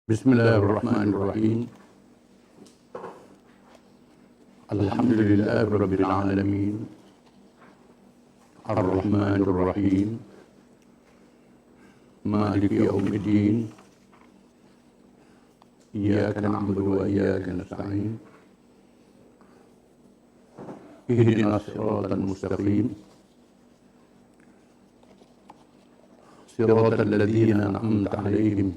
Bismillahirrahmanirrahim. Alhamdulillahi rabbil alamin. Ar-Rahmanir Rahim. Maliki yaumiddin. Iyyaka na'budu wa iyyaka nasta'in. Ihdinas siratal mustaqim. Siratal ladzina an'amta 'alaihim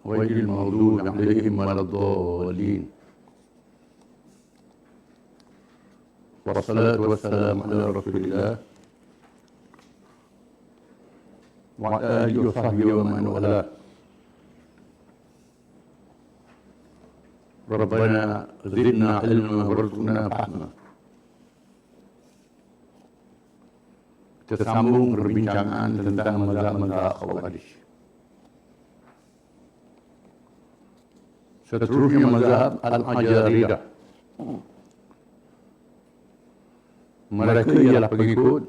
ghairil maghdubi 'alaihim waladdallin. Wassalatu wassalamu ala Rasulillah wa alihi wa sahbihi wa man wala. Rabbana zidna ilma warzuqna fahma. Kita sambung perbincangan tentang mazhab-mazhab Khawarij. Seterusnya mazhab Al-Ajarirah. Mereka ialah pengikut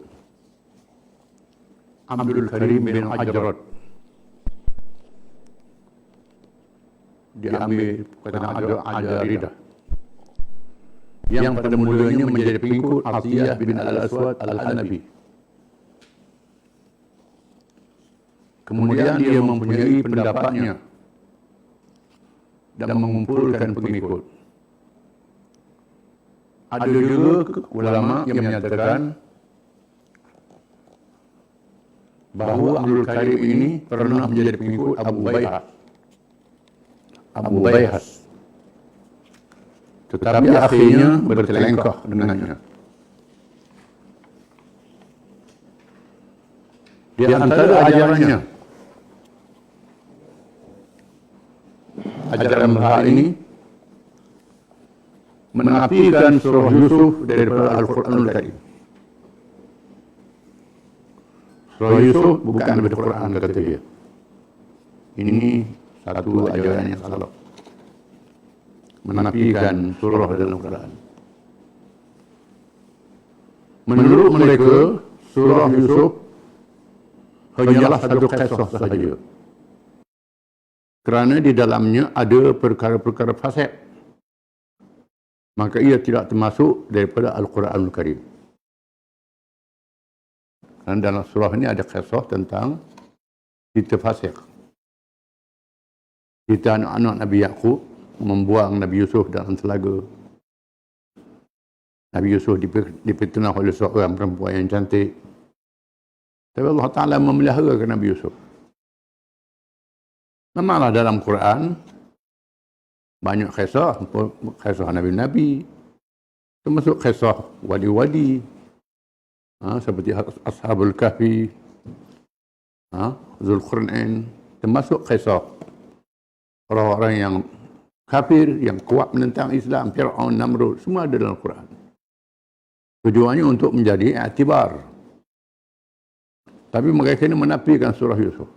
Abdul Karim bin Ajrat. Diambil kata Ajarirah, yang pada mulanya menjadi pengikut Atiyah bin Al-Aswad Al-Hanafi. Kemudian dia mempunyai pendapatnya dan mengumpulkan pengikut. Ada juga ulama yang menyatakan bahawa Abdul Karim ini pernah menjadi pengikut Abu Bayhas. Tetapi akhirnya bertelengkah dengannya. Di antara ajarannya, ajaran mereka ini menafikan surah Yusuf daripada Al-Quranul Karim. Surah Yusuf bukan daripada Quran, kata dia. Ini satu ajaran yang salah. Menafikan surah dalam Quran. Menurut mereka, surah Yusuf hanyalah satu kisah sahaja. Kerana di dalamnya ada perkara-perkara fasik, maka ia tidak termasuk daripada Al-Quranul Karim. Dan dalam surah ini ada kisah tentang cerita fasik. Cerita anak-anak Nabi Yaqub membuang Nabi Yusuf dalam telaga. Nabi Yusuf dipitnah oleh seorang perempuan yang cantik. Tapi Allah Ta'ala memelihara Nabi Yusuf. Memanglah dalam Quran banyak kisah Nabi-Nabi, termasuk kisah wali-wali, seperti Ashabul Kahfi, Zulqarnain, termasuk kisah orang-orang yang kafir, yang kuat menentang Islam, Fir'aun, Namrud, semua ada dalam Quran. Tujuannya untuk menjadi i'tibar. Tapi mereka ini menafikan surah Yusuf.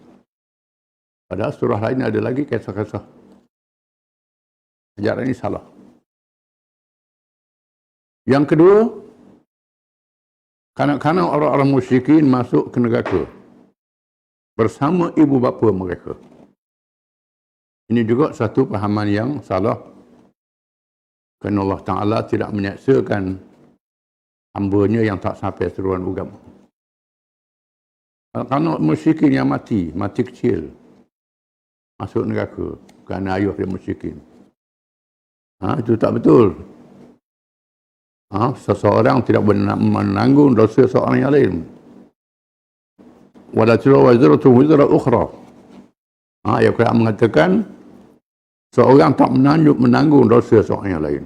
Padahal surah lain ada lagi kisah-kisah. Ajaran ini salah. Yang kedua, kanak-kanak orang-orang musyrikin masuk ke neraka bersama ibu bapa mereka. Ini juga satu pahaman yang salah. Kerana Allah Ta'ala tidak menyaksakan hamba-Nya yang tak sampai seruan agama. Kanak musyrikin yang mati kecil, masuk neraka kerana ayah dia musyrikin. Itu tak betul. Seseorang tidak menanggung dosa seorang yang lain. Wala taziru waziratun wizra ukhra. Ayat Quran mengatakan seorang tak menanggung dosa seorang yang lain.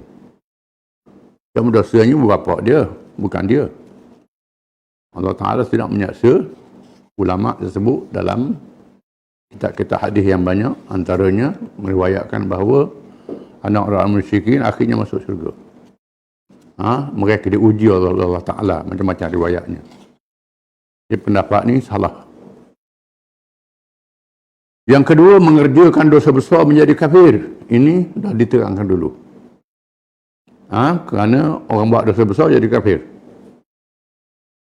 Dan dosanya bapa dia, bukan dia. Allah Ta'ala tidak menyaksa ulama tersebut dalam kitab-kitab hadis yang banyak, antaranya meriwayatkan bahawa anak orang musyrikin akhirnya masuk syurga. Mereka diuji oleh Allah Ta'ala, macam-macam riwayatnya. Jadi pendapat ni salah. Yang kedua, mengerjakan dosa besar menjadi kafir. Ini dah diterangkan dulu. Kerana orang buat dosa besar jadi kafir.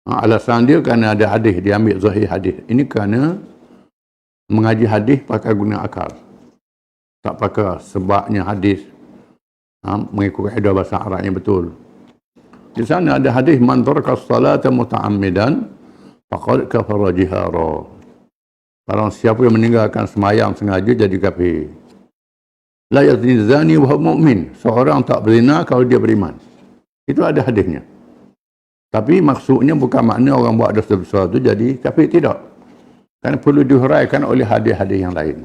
Alasan dia kerana ada hadis, dia ambil zahir hadis. Ini kerana mengaji hadis pakai guna akal. Tak pakai sebabnya hadis mengikut kaedah bahasa Arab yang betul. Di sana ada hadis man taraka as-salata muta'ammidan faqad kafara jihara. Barang siapa yang meninggalkan semayang sengaja jadi kafir. La yazni zani wa huwa mu'min. Seorang tak berzina kalau dia beriman. Itu ada hadisnya. Tapi maksudnya bukan makna orang buat dosa besar itu jadi kafir, tidak. Kerana perlu dihuraikan oleh hadis-hadis yang lain.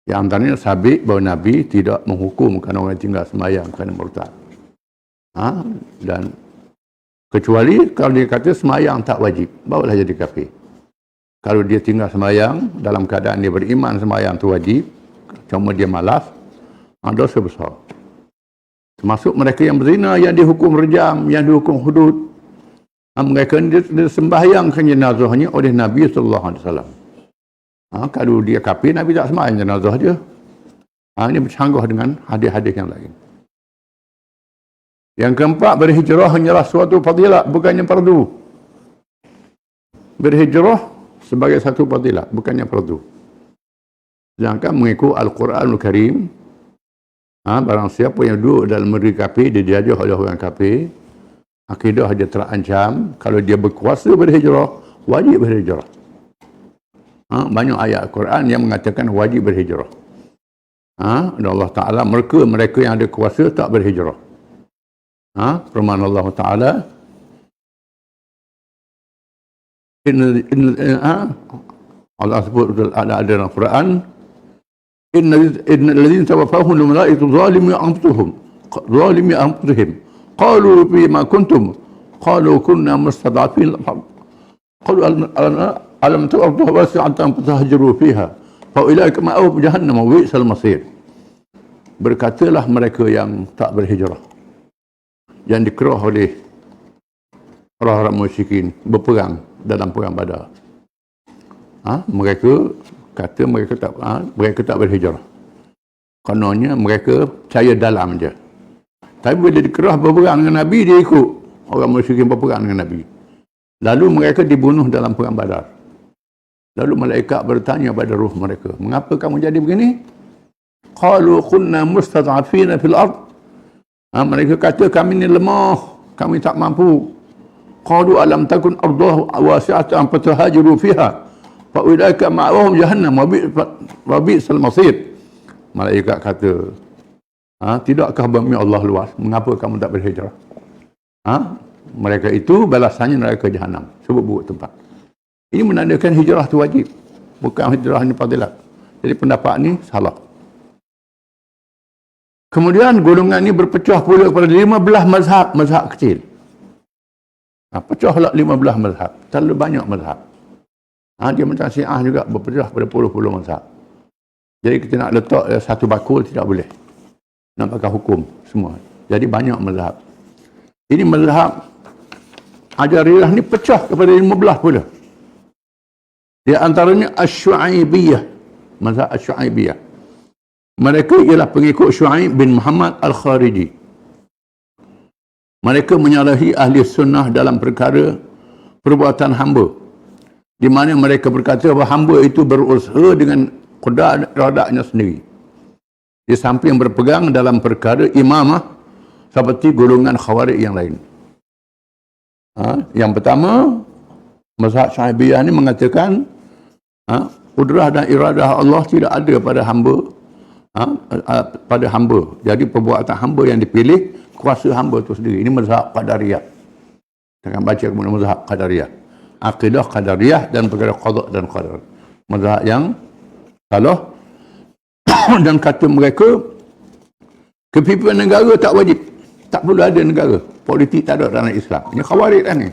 Yang antaranya sabit bahawa Nabi tidak menghukumkan orang yang tinggal semayang kerana murtad. Dan kecuali kalau dia kata semayang tak wajib, barulah jadi kafir. Kalau dia tinggal semayang dalam keadaan dia beriman semayang tu wajib, cuma dia malas, dosa besar. Termasuk mereka yang berzina, yang dihukum rejam, yang dihukum hudud. Mereka disembahyangkan jenazahnya oleh Nabi SAW. Kalau dia kafir, Nabi tak sembahyang jenazah dia. Ini bercanggah dengan hadis-hadis yang lain. Yang keempat, berhijrah hanyalah suatu fadilat, bukannya fardu. Berhijrah sebagai satu fadilat, bukannya fardu. Sedangkan mengikut Al-Quranul Karim, barang siapa yang duduk dalam negeri kafir, dia diajar oleh orang kafir, akidah dia terancam. Kalau dia berkuasa berhijrah, wajib berhijrah. Banyak ayat Al-Quran yang mengatakan wajib berhijrah. Dan Allah Ta'ala mereka yang ada kuasa tak berhijrah. Firman Allah Ta'ala, Allah sebut ada dalam Quran, innal ladzina tawaffahum al-malaikatu zalimi anfusihim qalu fima kuntum qalu kunna mustad'afin qalu alam ta'budu wasi'atan fatahjaru fiha fa ulaika ma'ahum jahannam wa bi'sal masir. Berkatalah mereka yang tak berhijrah, yang dikerah oleh orang-orang musyrikin berperang dalam perang Badar. Mereka kata mereka tak berhijrah. Kononnya mereka percaya dalam je. Tapi bila dikerah berperang dengan Nabi, dia ikut orang musyrikin berperang dengan Nabi. Lalu mereka dibunuh dalam perang Badar. Lalu malaikat bertanya pada ruh mereka, mengapa kamu jadi begini? Qalu kunna mustad'afina fil ard. Mereka kata kami ni lemah, kami tak mampu. Qalu alam takun arduhu wasi'atan fatahajiru fiha fa ulaika ma'ahum jahannam wa bi'sal masir. Malaikat kata, tidakkah bumi Allah luas, mengapa kamu tak berhijrah? Mereka itu balasannya neraka jahanam, sebut buruk tempat. Ini menandakan hijrah itu wajib, bukan hijrah hanya fadilat. Jadi pendapat ni salah. Kemudian golongan ini berpecah pula kepada 15 mazhab kecil. Pecahlah 15 mazhab, terlalu banyak mazhab. Dia macam Syiah juga berpecah pada puluh-puluh mazhab. Jadi kita nak letak satu bakul tidak boleh. Nak pakai hukum semua. Jadi banyak mazhab. Ini mazhab Ajariyah ni pecah kepada 15 pula. Di antaranya Asy-Syu'aibiyah, mazhab Asy-Syu'aibiyah. Mereka ialah pengikut Syu'aib bin Muhammad Al-Khariji. Mereka menyalahi ahli sunnah dalam perkara perbuatan hamba, di mana mereka berkata bahawa hamba itu berusaha dengan qudra'nya sendiri, di samping berpegang dalam perkara imamah seperti golongan khawarij yang lain. Yang pertama, mazhab Syu'aibiyah ini mengatakan qudrah dan iradah Allah tidak ada pada hamba. Jadi perbuatan hamba yang dipilih, kuasa hamba itu sendiri. Ini mazhab Qadariyah. Kita akan baca kemudian mazhab Qadariyah. Akidah Qadariyah dan perkara qada dan qadar. Mazhab yang salah. Dan kata mereka, kepimpinan negara tak wajib. Tak perlu ada negara. Politik tak ada dalam Islam. Ini khawarij kan ni.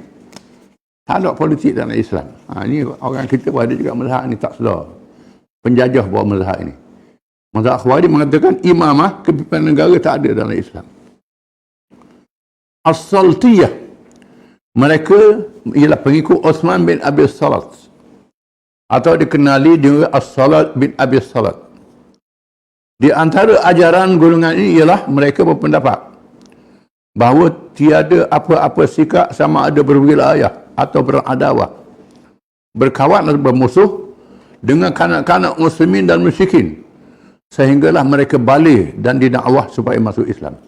Tak ada politik dalam Islam. Ini orang kita pun ada juga mazhab ni tak sedar. Penjajah bawa mazhab ini. Mazhab khawarij mengatakan imamah, kepimpinan negara tak ada dalam Islam. As-Saltiyah, mereka ialah pengikut Uthman bin Abi Salat, atau dikenali dengan As-Salat bin Abi Salat. Di antara ajaran golongan ini ialah mereka berpendapat bahawa tiada apa-apa sikap sama ada berwilayah atau beradawah, berkawan atau bermusuh dengan kanak-kanak muslimin dan musyrikin sehinggalah mereka balik dan didakwah supaya masuk Islam.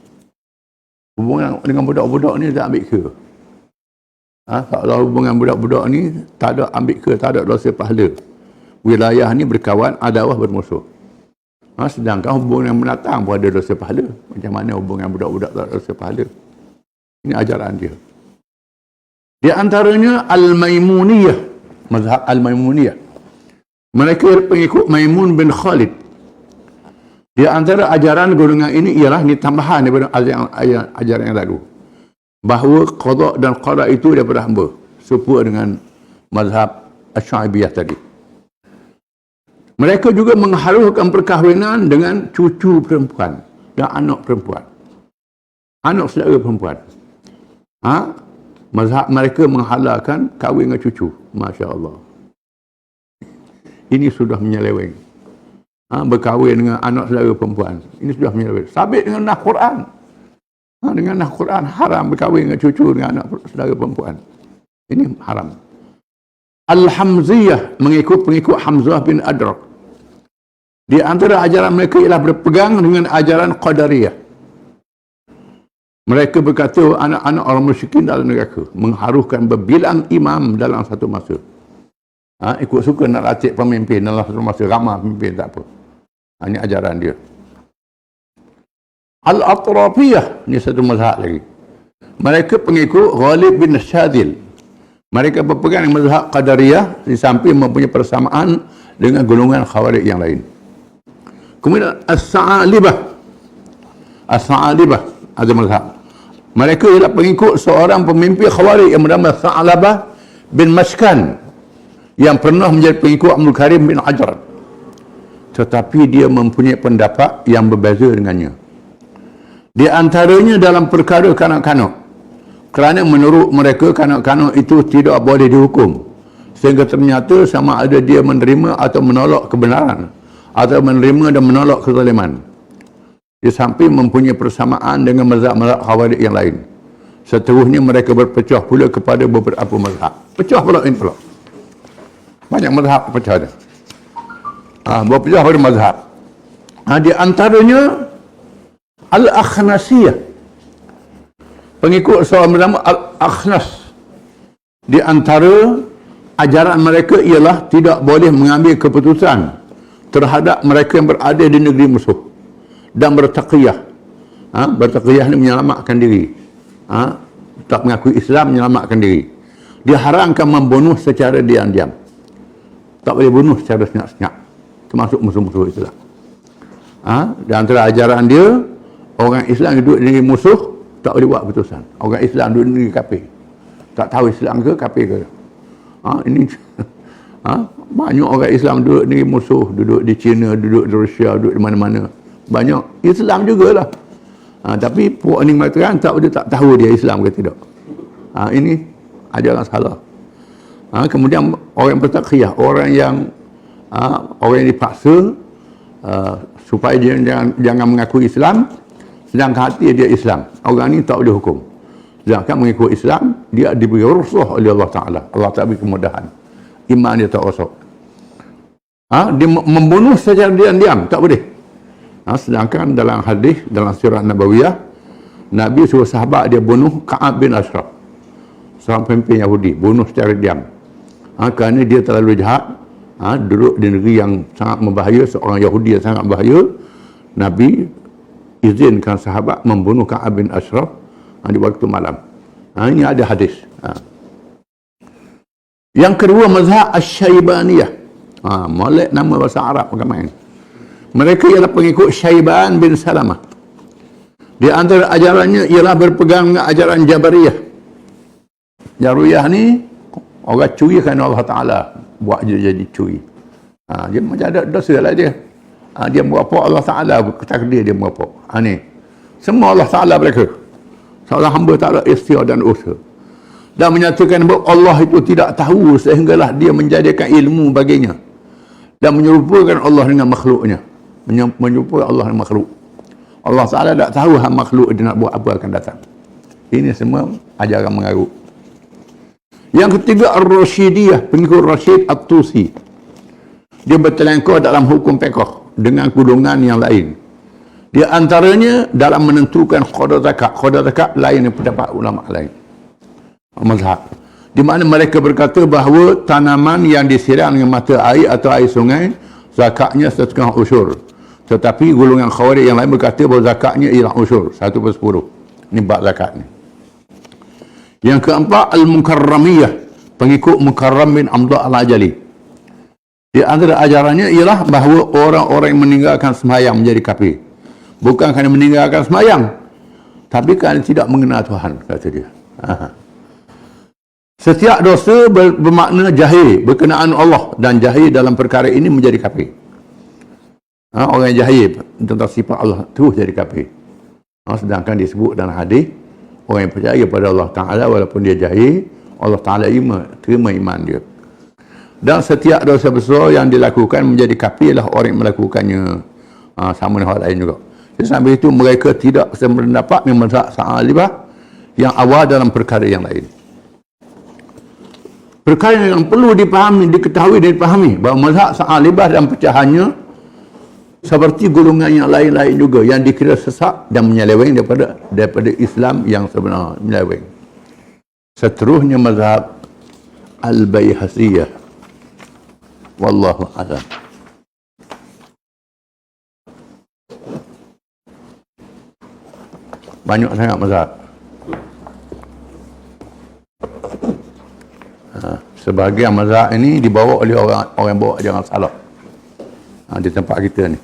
Hubungan dengan budak-budak ni tak ambil kira. Kalau hubungan budak-budak ni tak ada ambil kira, tak ada dosa pahala. Wilayah ni berkawan, adawah bermusuh. Sedangkan hubungan yang mendatang pun ada dosa pahala. Macam mana hubungan budak-budak tak ada dosa pahala? Ini ajaran dia. Di antaranya Al-Maimuniyah, mazhab Al-Maimuniyah. Mereka pengikut Maimun bin Khalid. Di antara ajaran golongan ini ialah ni tambahan daripada ajaran yang lalu, bahawa qada dan qada itu daripada hamba, serupa dengan mazhab Asy-Syaibiyah tadi. Mereka juga menghalalkan perkahwinan dengan cucu perempuan dan anak perempuan, anak saudara perempuan. Mazhab mereka menghalalkan kahwin dengan cucu. Masya Allah, ini sudah menyeleweng. Berkahwin dengan anak saudara perempuan, ini sudah menyeleweng. Sabit dengan nas Quran. Dengan nas Quran haram berkahwin dengan cucu dengan anak saudara perempuan. Ini haram. Al-Hamziyah, pengikut Hamzah bin Adrak. Di antara ajaran mereka ialah berpegang dengan ajaran Qadariyah. Mereka berkata anak-anak orang musyrikin dalam neraka, mengharukan berbilang imam dalam satu masa. Ikut suka nak latih pemimpin dalam satu masa, ramah pemimpin tak apa. Ini ajaran dia. Al-Atrafiyah, ini satu mazhab lagi. Mereka pengikut Ghalib bin Syadil. Mereka berpegang dengan mazhab Qadariyah di samping mempunyai persamaan dengan golongan Khawarij yang lain. Kemudian As-Sa'alibah. As-Sa'alibah ada mazhab. Mereka ialah pengikut seorang pemimpin Khawarij yang bernama Sa'alabah bin Mashkan, yang pernah menjadi pengikut Abdul Karim bin Ajrad. Tetapi dia mempunyai pendapat yang berbeza dengannya. Di antaranya dalam perkara kanak-kanak. Kerana menurut mereka kanak-kanak itu tidak boleh dihukum. Sehingga ternyata sama ada dia menerima atau menolak kebenaran, atau menerima dan menolak kezaliman. Di samping mempunyai persamaan dengan mazhab-mazhab Khawarij yang lain. Seterusnya mereka berpecah pula kepada beberapa mazhab. Pecah pula ini pula. Banyak mazhab pecah dia. Berpecah pada mazhab. Di antaranya Al-Akhnasiyah. Pengikut seorang bernama Al-Akhnas. Di antara ajaran mereka ialah tidak boleh mengambil keputusan terhadap mereka yang berada di negeri musuh dan bertaqiyah. Bertaqiyah ni menyelamatkan diri. Tak mengakui Islam, menyelamatkan diri. Diharamkan membunuh secara diam-diam. Tak boleh bunuh secara senyap-senyap, termasuk musuh-musuh Islam. Di antara ajaran dia, orang Islam duduk di negeri musuh tak boleh buat keputusan. Orang Islam duduk di negeri kafir, tak tahu Islam ke kafir ke. Ini banyak orang Islam duduk di negeri musuh, duduk di China, duduk di Rusia, duduk di mana-mana. Banyak Islam jugalah. Tapi puak ni mengatakan tak tahu dia Islam ke tidak. Ini ajaran salah. Kemudian orang yang bertaqiyah, orang yang dipaksa supaya dia jangan mengakui Islam, sedangkan hati dia Islam. Orang ni tak boleh hukum. Sedangkan mengikut Islam, dia diberi rukhsah oleh Allah Ta'ala. Allah Ta'ala beri kemudahan. Iman dia tak rosak. Dia membunuh secara diam-diam, tak boleh. Sedangkan dalam hadis, dalam sirah Nabawiyah, Nabi suruh sahabat dia bunuh Ka'ab bin Ashraf, seorang pemimpin Yahudi, bunuh secara diam. Kerana dia terlalu jahat, duduk di negeri yang sangat membahaya, seorang Yahudi yang sangat bahaya. Nabi izinkan sahabat membunuh Ka'ab bin Ashraf di waktu malam. Ini ada hadis. Yang kedua, mazhab Asy-Syaibaniyah. Molek nama bahasa Arab bukan main. Mereka ialah pengikut Syaiban bin Salamah. Di antara ajarannya ialah berpegang dengan ajaran Jabariyah. Jabariyah ni orang curi kerana Allah Ta'ala buat dia jadi curi. Dia macam ada dosa lah dia. Dia buat apa Allah Ta'ala takdir dia buat apa. Ni semua Allah Ta'ala mereka. Seorang hamba tak ada ikhtiar dan usaha. Dan menyatakan bahawa Allah itu tidak tahu sehinggalah dia menjadikan ilmu baginya. Dan menyerupakan Allah dengan makhluknya. Menyerupakan Allah dengan makhluk. Allah Ta'ala tak tahu makhluk dia nak buat apa akan datang. Ini semua ajaran mengarut. Yang ketiga, Ar-Rasyidiyah, pengikut Rashid At-Tusi. Dia bertelengkor dalam hukum fiqh dengan golongan yang lain. Di antaranya dalam menentukan qada zakat. Qada zakat lain daripada pendapat ulama lain. Mazhab. Di mana mereka berkata bahawa tanaman yang disiram dengan mata air atau air sungai, zakatnya 1/2 usyur. Tetapi golongan Khawarij yang lain berkata bahawa zakatnya ialah usyur, 1/10. Ini bab zakat ni. Yang keempat, Al-Mukarramiyah, pengikut Mukarram bin Abdullah Al-Ajali. Di antara ajarannya ialah bahawa orang-orang yang meninggalkan sembahyang menjadi kafir. Bukan kerana meninggalkan sembahyang, tapi kerana tidak mengenal Tuhan, kata dia. Setiap dosa bermakna jahil berkenaan Allah, dan jahil dalam perkara ini menjadi kafir. Orang yang jahil tentang sifat Allah terus jadi kafir. Sedangkan disebut dalam hadis, orang yang percaya pada Allah Ta'ala walaupun dia jahil, Allah Ta'ala terima iman dia. Dan setiap dosa besar yang dilakukan menjadi kafir lah orang yang melakukannya. Sama dengan orang lain juga. Jadi sambil itu mereka tidak sependapat dengan mazhab Sa'alibah yang awal dalam perkara yang lain. Perkara yang perlu dipahami, diketahui dan dipahami bahawa mazhab Sa'alibah dan pecahannya seperti golongan yang lain-lain juga yang dikira sesat dan menyeleweng daripada Islam yang sebenar, menyeleweng. Seterusnya mazhab Al-Baihaqiyah. Wallahu a'lam. Banyak sangat mazhab. Sebahagian mazhab ini dibawa oleh orang yang bawa ajaran salaf di tempat kita ni.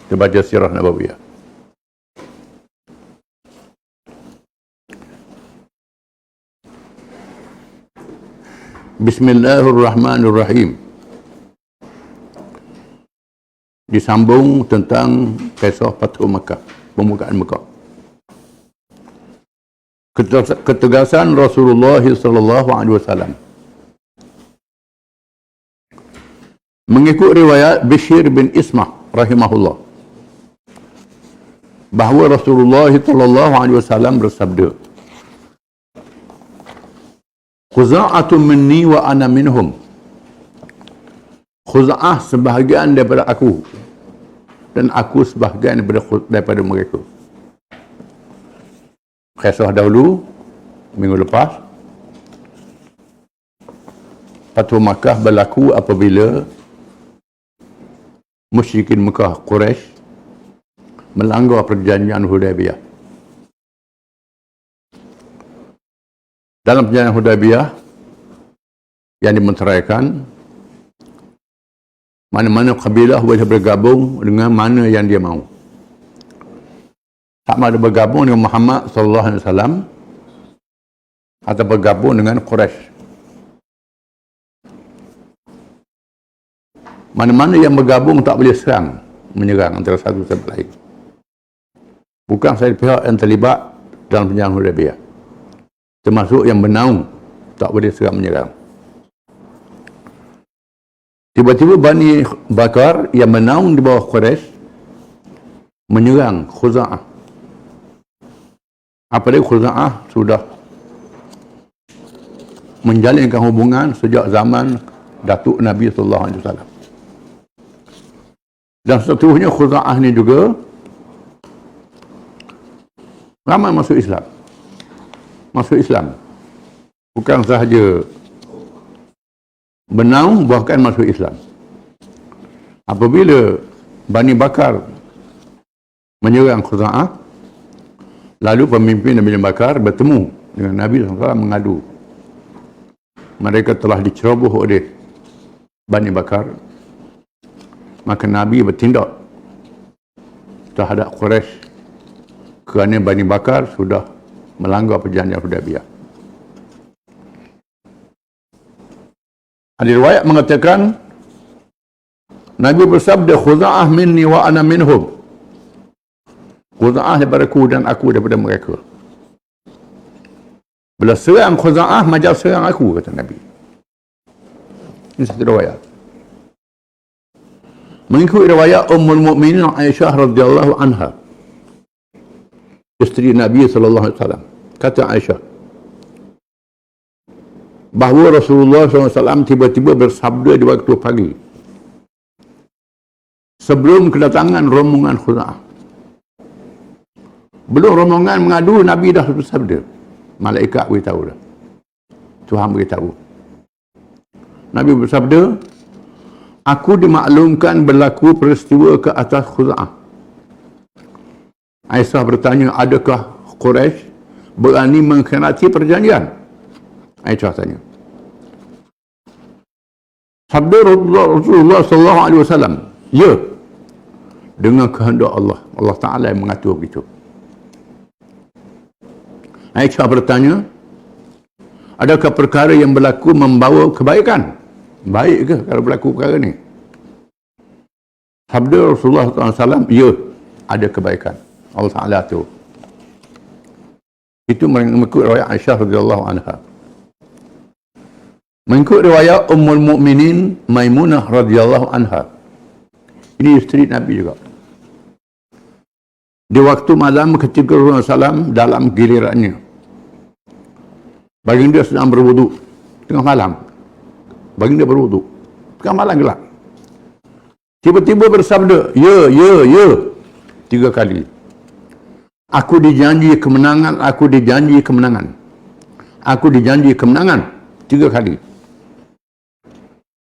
Kita baca sirah Nabawiyah. Bismillahirrahmanirrahim. Disambung tentang kisah Fathu Makkah, pembukaan Makkah. Ketegasan Rasulullah sallallahu alaihi wasallam. Mengikut riwayat Bishr bin Ismah rahimahullah, bahawa Rasulullah sallallahu alaihi wasallam bersabda, Khuza'atun minni wa ana minhum. Khuza'ah sebahagian daripada aku, dan aku sebahagian daripada mereka. Kisah dahulu, minggu lepas, Fathu Makkah berlaku apabila musyrikin Mekah Quraisy melanggar perjanjian Hudaybiyah. Dalam perjanjian Hudaybiyah yang dimenteraikan, mana-mana kabilah boleh bergabung dengan mana yang dia mahu. Sama ada bergabung dengan Muhammad sallallahu alaihi wasallam atau bergabung dengan Quraisy. Mana-mana yang bergabung tak boleh menyerang antara satu sama lain. Bukan sahaja pihak yang terlibat dalam perjanjian Hudaybiyah, termasuk yang bernaung tak boleh menyerang. Tiba-tiba Bani Bakar yang bernaung di bawah Quraisy menyerang Khuza'ah. Apalagi Khuza'ah sudah menjalinkan hubungan sejak zaman Datuk Nabi sallallahu alaihi wasallam. Dan seterusnya Khuza'ah ni juga ramai masuk Islam. Masuk Islam. Bukan sahaja bernaung, bahkan masuk Islam. Apabila Bani Bakar menyerang Khuza'ah, lalu pemimpin Bani Bakar bertemu dengan Nabi SAW mengadu. Mereka telah diceroboh oleh Bani Bakar. Maka Nabi bertindak terhadap Quraisy kerana Bani Bakar sudah melanggar perjanjian Hudaybiyah. Ada riwayat mengatakan Nabi bersabda, Khuza'ah minni wa ana minhum. Khuza'ah daripada aku dan aku daripada mereka. Bila serang Khuza'ah, macam serang aku, kata Nabi. Ini satu riwayat. Mengikut riwayat Ummul Mukminin Aisyah radhiyallahu anha, isteri Nabi sallallahu alaihi wasallam, kata Aisyah bahawa Rasulullah SAW tiba-tiba bersabda di waktu pagi sebelum kedatangan rombongan Khuza'ah. Belum rombongan mengadu, Nabi dah bersabda. Malaikat beritahu dah. Tuhan beritahu. Nabi bersabda, aku dimaklumkan berlaku peristiwa ke atas Khuza'ah. Aisyah bertanya, adakah Quraisy berani mengkhianati perjanjian? Aisyah tanya. Sabda Rasulullah sallallahu alaihi wasallam, ya, dengan kehendak Allah. Allah Taala yang mengatur begitu. Aisyah bertanya, adakah perkara yang berlaku membawa kebaikan? Baik ke kalau berlaku perkara ni? Sabda Rasulullah SAW, ya, ada kebaikan. Allah Taala tu. Itu mengikut riwayat Aisyah radhiyallahu anha. Mengikut riwayat Ummul Mukminin Maimunah radhiyallahu anha. Ini isteri Nabi juga. Di waktu malam ketika Rasulullah SAW dalam gilirannya, baginda sedang berwuduk tengah malam. Baginda berwuduk tengah malam gelap. Tiba-tiba bersabda, ya, ya, ya, 3 kali. Aku dijanji kemenangan, aku dijanji kemenangan. Aku dijanji kemenangan 3 kali.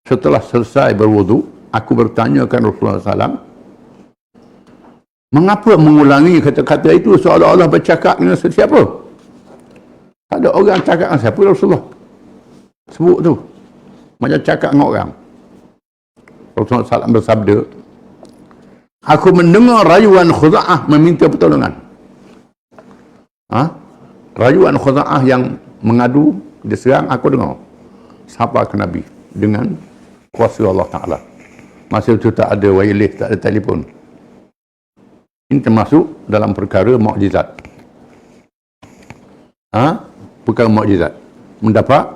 Setelah selesai berwuduk, aku bertanyakan Rasulullah SAW, mengapa mengulangi kata-kata itu seolah-olah bercakap dengan sesiapa? Tak ada orang cakap dengan siapa Rasulullah. Sebut tu. Macam cakap dengan orang. Rasulullah SAW bersabda, aku mendengar rayuan Khuza'ah meminta pertolongan. Rayuan Khuza'ah yang mengadu, diserang, aku dengar. Sapa ke Nabi dengan kuasa Allah Ta'ala. Masa itu tak ada wireless, tak ada telefon. Ini termasuk dalam perkara mukjizat. Perkara mukjizat. Mendapat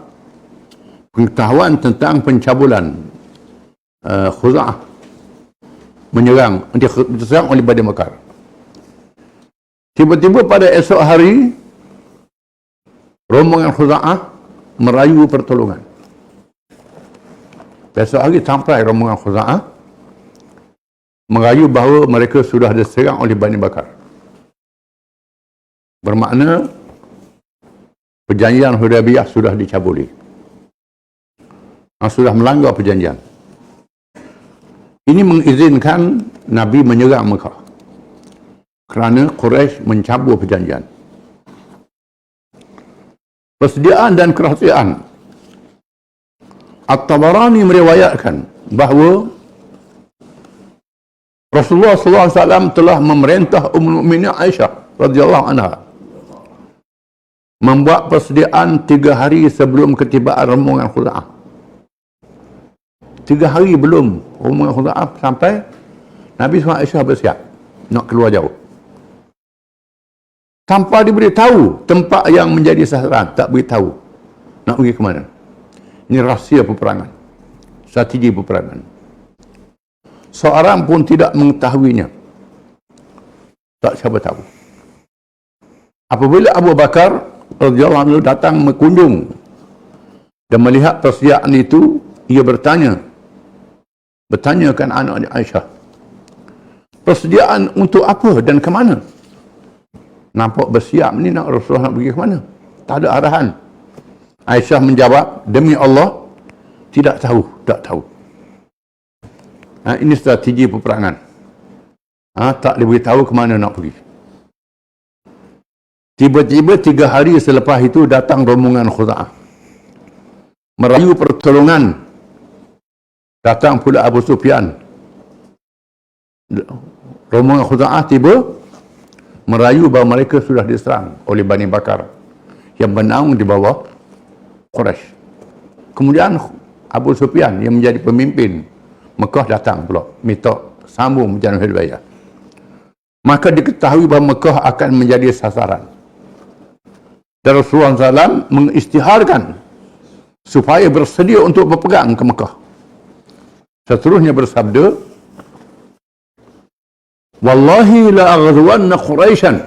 pengetahuan tentang pencabulan Khuza'ah menyerang, diserang oleh Bani Bakar. Tiba-tiba pada esok hari, rombongan Khuza'ah merayu pertolongan. Esok hari sampai rombongan Khuza'ah merayu bahawa mereka sudah diserang oleh Bani Bakar. Bermakna perjanjian Hudaybiyah sudah dicabuli. Sudah melanggar perjanjian. Ini mengizinkan Nabi menyerang Mekah kerana Quraisy mencabut perjanjian. Persediaan dan kerahsiaan. At-Tabarani meriwayatkan bahawa Rasulullah SAW telah memerintah Ummul Mukminin Aisyah radhiyallahu anha membuat persediaan 3 hari sebelum ketibaan rombongan Khuza'ah. 3 hari belum rombongan Khuza'ah sampai, Nabi sama Aisyah bersiap nak keluar jauh. Tanpa diberitahu tempat yang menjadi sasaran, tak beritahu nak pergi ke mana. Ini rahsia peperangan, strategi peperangan. Seorang pun tidak mengetahuinya. Tak siapa tahu. Apabila Abu Bakar radhiyallahu anhu datang mengunjung dan melihat persediaan itu, ia bertanyakan anak Aisyah, persediaan untuk apa dan ke mana? Nampak bersiap ni nak Rasulullah nak pergi ke mana? Tak ada arahan. Aisyah menjawab, demi Allah, tidak tahu, tak tahu. Ini strategi peperangan. Tak diberitahu ke mana nak pergi. Tiba-tiba 3 hari selepas itu datang rombongan Khuza'ah merayu pertolongan. Datang pula Abu Sufyan. Rombongan Khuza'ah tiba merayu bahawa mereka sudah diserang oleh Bani Bakar yang bernaung di bawah Quraisy. Kemudian Abu Sufyan yang menjadi pemimpin Mekah datang pula minta sambung perjanjian Hudaybiyah. Maka diketahui bahawa Mekah akan menjadi sasaran. Dan Rasulullah SAW mengisytiharkan supaya bersedia untuk berperang ke Mekah. Seterusnya bersabda, Wallahi la aghzuwanna Quraisyan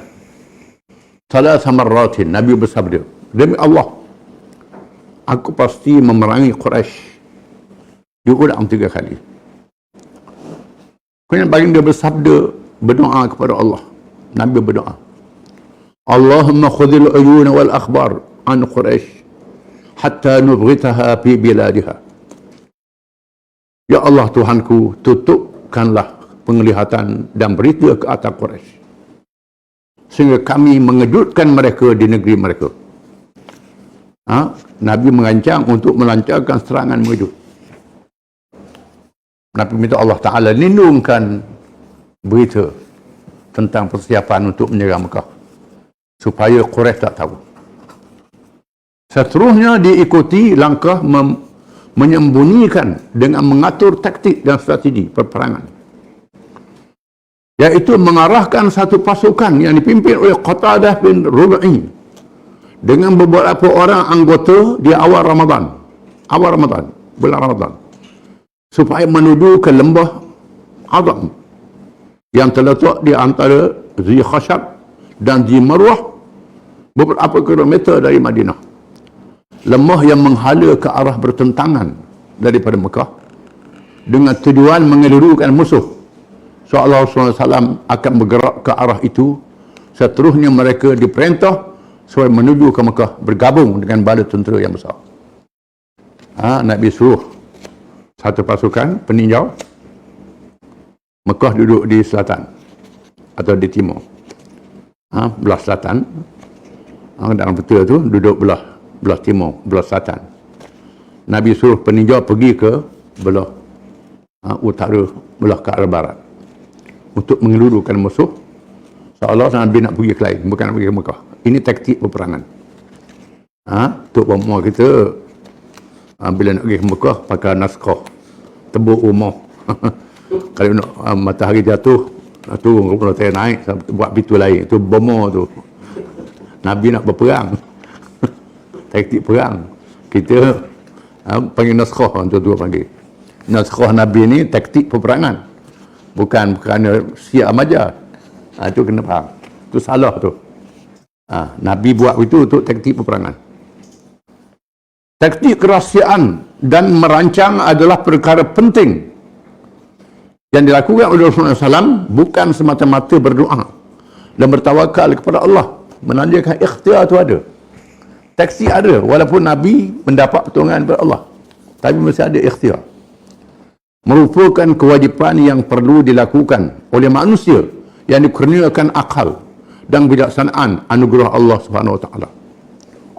thalatha marratin. Nabi bersabda, demi Allah, aku pasti memerangi Quraisy. Diulang 3 kali. Kemudian baginda bersabda, berdoa kepada Allah. Nabi berdoa, Allahumma khudhil uyun wal akhbar an Quraisy hatta nughitaha fi biladiha. Ya Allah Tuhanku, tutupkanlah penglihatan dan berita ke atas Quraisy sehingga kami mengejutkan mereka di negeri mereka. Nabi mengancam untuk melancarkan serangan mengejut. Nabi minta Allah Ta'ala lindungkan berita tentang persiapan untuk menyerang Mekah supaya Quraisy tak tahu. Seterusnya diikuti langkah menyembunyikan dengan mengatur taktik dan strategi perperangan, iaitu mengarahkan satu pasukan yang dipimpin oleh Qatadah bin Rubai dengan beberapa orang anggota di awal Ramadan, bulan Ramadan, supaya menuju ke lembah Azam yang terletak di antara Zi Khashab dan Zi Marwah, beberapa kilometer dari Madinah. Lembah yang menghala ke arah bertentangan daripada Mekah dengan tujuan mengelirukan musuh. Seolah Rasulullah SAW akan bergerak ke arah itu. Seterusnya mereka diperintah supaya menuju ke Mekah, bergabung dengan bala tentera yang besar. Nabi suruh satu pasukan peninjau. Mekah duduk di selatan atau di timur, belah selatan. Dalam peta tu duduk belah timur, belah selatan. Nabi suruh peninjau pergi ke belah utara, belah ke arah barat untuk mengeluruskan musuh. Seolah Nabi nak pergi ke lain, bukan nak pergi ke Mekah. Ini taktik peperangan. Tok Bama kita bila nak pergi ke Mekah pakai naskah, tebuk rumah. Kalau nak matahari jatuh, turun kalau saya naik buat pintu lain, itu Bama tu. Nabi nak berperang. Taktik perang. Kita panggil naskah, tu panggil. Naskah Nabi ni taktik peperangan. Bukan kerana siap amaja. Itu kena faham. Itu salah tu. Nabi buat itu untuk taktik peperangan. Taktik kerahsiaan dan merancang adalah perkara penting yang dilakukan oleh Rasulullah SAW, bukan semata-mata berdoa dan bertawakal kepada Allah. Menandakan ikhtiar itu ada. Taksi ada, walaupun Nabi mendapat pertolongan daripada Allah, tapi mesti ada ikhtiar. Merupakan kewajipan yang perlu dilakukan oleh manusia yang dikurniakan akal dan kebijaksanaan anugerah Allah Subhanahu wa taala.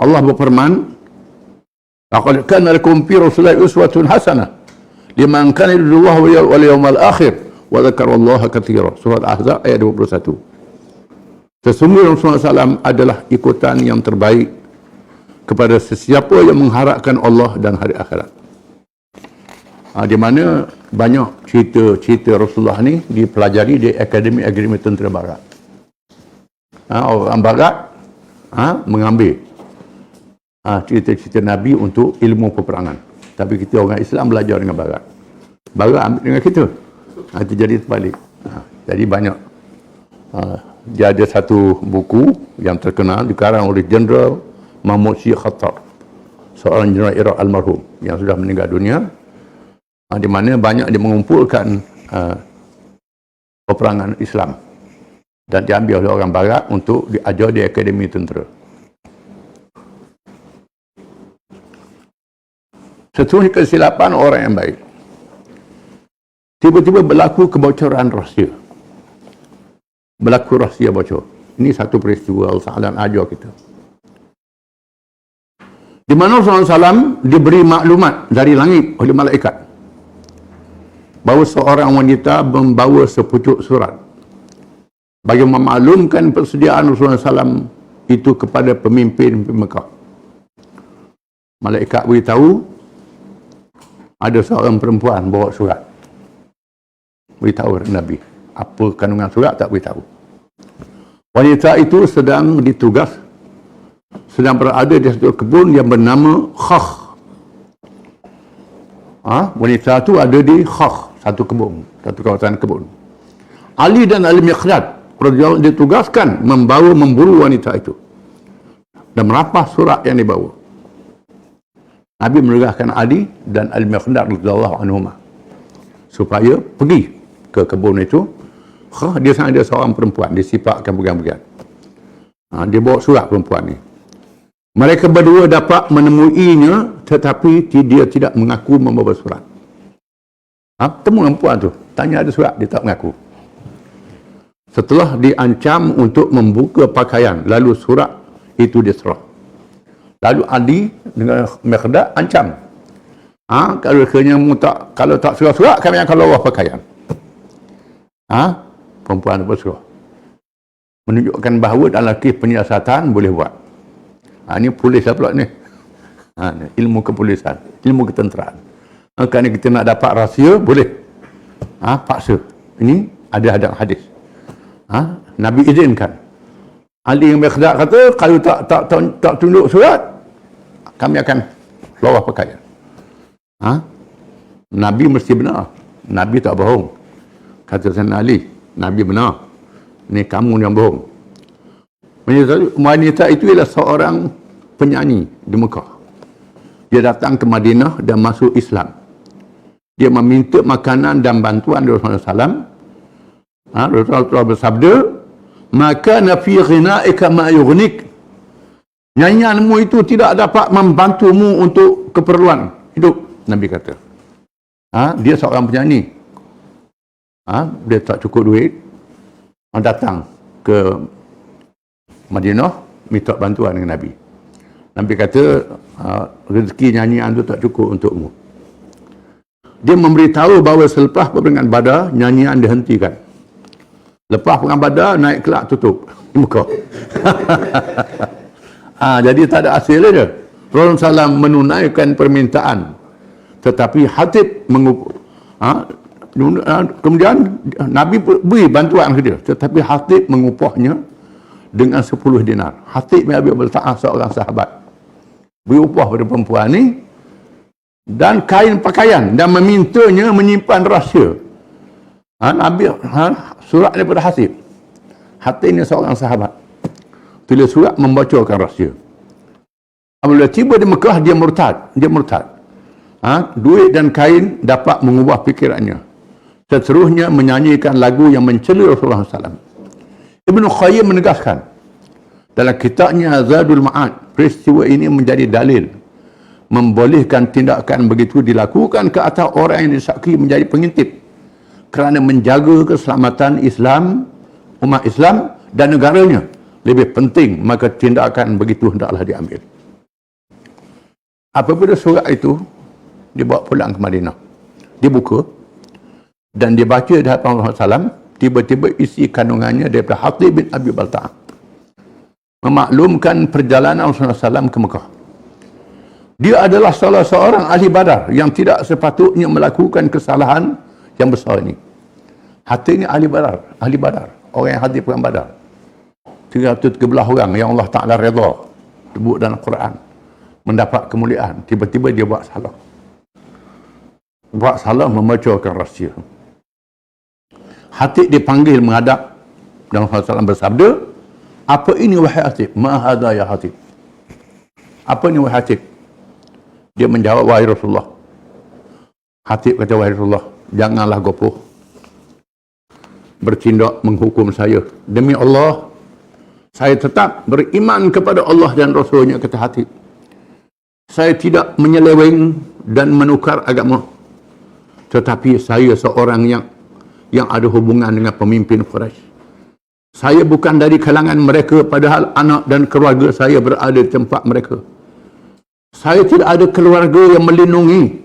Allah berfirman, "Laqad kana lakum fi Rasulillahi uswatun hasanah liman kana yarjullaha wal yawmal akhir wa dzakarallaha katsira." Surah Ahzab ayat 21. Sesungguhnya Rasulullah SAW adalah ikutan yang terbaik kepada sesiapa yang mengharapkan Allah dan hari akhirat. Di mana banyak cerita-cerita Rasulullah ni dipelajari di akademi tentera barat. Orang barat mengambil cerita-cerita Nabi untuk ilmu peperangan. Tapi kita orang Islam belajar dengan barat. Barat ambil dengan kita. Itu jadi terbalik. Jadi banyak. Dia ada satu buku yang terkenal dikarang oleh Jeneral Mahmud Syekh Khattab, seorang Jeneral Iraq almarhum yang sudah meninggal dunia, di mana banyak dia mengumpulkan peperangan Islam dan diambil oleh orang barat untuk diajar di akademi tentera. Seterusnya kesilapan orang yang baik. Tiba-tiba berlaku kebocoran rahsia. Berlaku rahsia bocor. Ini satu peristiwa Allah ajar kita. Di mana Rasulullah SAW diberi maklumat dari langit oleh malaikat bahawa seorang wanita membawa sepucuk surat bagi memaklumkan persediaan Rasulullah SAW itu kepada pemimpin Mekah. Malaikat beritahu ada seorang perempuan bawa surat. Beritahu Nabi. Apa kandungan surat tak beritahu. Wanita itu sedang berada di satu kebun yang bernama Khakh. Wanita itu ada di Khakh, satu kawasan kebun. Ali dan Al-Miqdad radhiyallahu anhu ditugaskan memburu wanita itu dan merampas surat yang dibawa. Nabi menugaskan Ali dan Al-Miqdad radhiyallahu anhuma supaya pergi ke kebun itu. Dia sana ada seorang perempuan, disipakkan pegang-pegang. Dia bawa surat perempuan ni. Mereka berdua dapat menemuinya, tetapi dia tidak mengaku membawa surat. Temu perempuan tu, tanya ada surat, dia tak mengaku. Setelah diancam untuk membuka pakaian, lalu surat itu diserah. Lalu Ali dengan Miqdad ancam. Kalau tak serah surat, kami akan lawah pakaian. Perempuan itu berserah. Menunjukkan bahawa dalam kes penyiasatan boleh buat. Ini polis pula ni. Ilmu kepolisan, ilmu ketenteraan. Kerana kita nak dapat rahsia, boleh. Paksa. Ini ada dalam hadis. Nabi izinkan. Ali yang Miqdad kata, kalau tak tunduk surat, kami akan lawah pakaian. Nabi mesti benar. Nabi tak bohong. Kata Sayyidina Ali, Nabi benar. Ni kamu yang bohong. Wanita itu ialah seorang penyanyi di Mekah. Dia datang ke Madinah dan masuk Islam. Dia meminta makanan dan bantuan dari Rasulullah SAW. Rasulullah bersabda, maka nafi ghina'ika ma yughnik. Nyanyianmu itu tidak dapat membantumu untuk keperluan hidup. Nabi kata. Dia seorang penyanyi. Dia tak cukup duit. Datang ke Madinah minta bantuan dengan Nabi. Nabi kata, rezeki nyanyian itu tak cukup untukmu. Dia memberitahu bahawa selepas peperangan Badar, nyanyian dihentikan. Lepas perang Badar, naik kelak tutup di Mekah. Jadi tak ada hasil dia. Rasulullah SAW menunaikan permintaan, tetapi Hatib kemudian Nabi beri bantuan ke dia, tetapi Hatib mengupahnya dengan 10 dinar. Hatib bin Abi Balta'ah seorang sahabat beri upah pada perempuan ni dan kain pakaian dan memintanya menyimpan rahsia. Nabi surat daripada Hatib. Hatib ni seorang sahabat, tulis surat membacakan rahsia. Apabila tiba di Mekah, dia murtad. Duit dan kain dapat mengubah fikirannya. Seterusnya menyanyikan lagu yang mencela Rasulullah SAW. Ibnu Qayyim menegaskan dalam kitabnya Zadul Ma'ad, peristiwa ini menjadi dalil membolehkan tindakan begitu dilakukan ke atas orang yang disakiti menjadi pengintip kerana menjaga keselamatan Islam, umat Islam dan negaranya lebih penting, maka tindakan begitu hendaklah diambil. Apabila surat itu dibawa pulang ke Madinah, dibuka dan dibaca di hadapan Rasulullah SAW, tiba-tiba isi kandungannya daripada Hatib bin Abi Balta'ah memaklumkan perjalanan Rasulullah SAW ke Mekah. Dia adalah salah seorang ahli Badar yang tidak sepatutnya melakukan kesalahan yang besar ini. Hatib ini ahli Badar, orang yang hadir perang Badar. 313 orang yang Allah Ta'ala redha, sebut dalam Quran, mendapat kemuliaan. Tiba-tiba dia buat salah membacakan rahsia. Hatib dipanggil menghadap dan Rasulullah SAW bersabda, apa ini wahai Hatib? Ma hadha ya Hatib? Apa ini wahai Hatib? Dia menjawab, wahai Rasulullah. Hatib kata, wahai Rasulullah, janganlah gopoh bertindak menghukum saya. Demi Allah, saya tetap beriman kepada Allah dan Rasulnya, kata Hatib. Saya tidak menyeleweng dan menukar agama. Tetapi saya seorang yang ada hubungan dengan pemimpin Quraisy. Saya bukan dari kalangan mereka, padahal anak dan keluarga saya berada di tempat mereka. Saya tidak ada keluarga yang melindungi,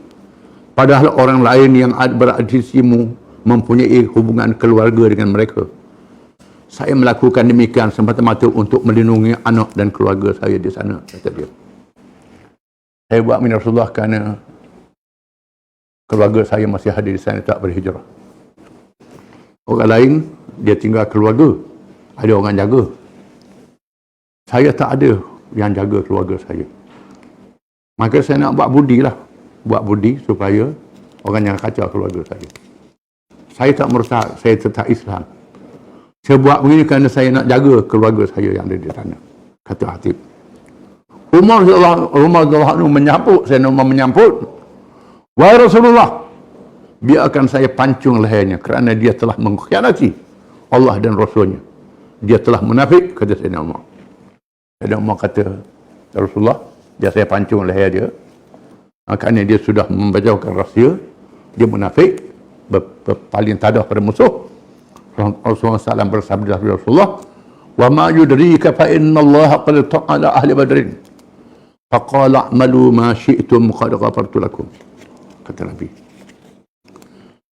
padahal orang lain yang berada di sisimu mempunyai hubungan keluarga dengan mereka. Saya melakukan demikian semata-mata untuk melindungi anak dan keluarga saya di sana, kata dia. Saya buat min Rasulullah kerana keluarga saya masih hadir di sana, tak berhijrah. Orang lain, dia tinggal keluarga, ada orang jaga. Saya tak ada yang jaga keluarga saya. Maka saya nak buat budi lah. Buat budi supaya orang yang kacau keluarga saya. Saya tak murtad, saya tetap Islam. Saya buat begini kerana saya nak jaga keluarga saya yang ada di sana, kata Hatib. Umar radhiyallahu anhu menyambut, saya nak menyambut, wahai Rasulullah, biarkan saya pancung lehernya kerana dia telah mengkhianati Allah dan Rasulnya. Dia telah munafik, kata Sayyidina Umar. Sayyidina Umar kata, ya Rasulullah, biar saya pancung leher dia, kerana dia sudah membajaukan rahsia, dia munafik, paling tadah pada musuh. Rasulullah SAW bersabda, Rasulullah, wa ma yudrika fa inna Allah qad ta'ala ahli badrin faqala a'malu ma syi'tum qad ghafartu lakum, kata Nabi.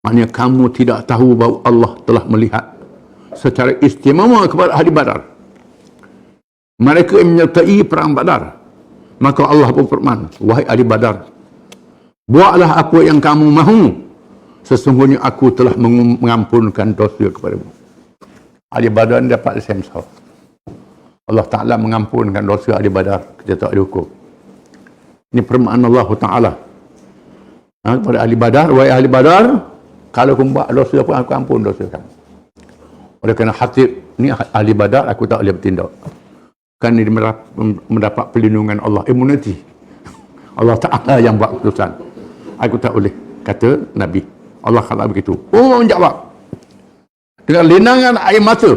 Maknanya kamu tidak tahu bahawa Allah telah melihat secara istimewa kepada ahli Badar. Mereka menyertai perang Badar. Maka Allah berfirman, wahai ahli Badar, buatlah apa yang kamu mahu. Sesungguhnya aku telah mengampunkan dosa kepadamu. Ahli Badar dapat semsah. Allah Ta'ala mengampunkan dosa ahli Badar. Kita tak ada hukum. Ini permaan Allah Ta'ala. Kepada ahli Badar, wahai ahli Badar, kalau kamu buat dosa apa, aku ampun dosa kamu. Oleh kerana Hatib ni ahli Badar, aku tak boleh bertindak. Kerana dia mendapat perlindungan Allah, immunity. Allah Ta'ala yang buat keputusan. Aku tak boleh, kata Nabi. Allah kata begitu. Oh, menjawab. Dengan linangan air mata.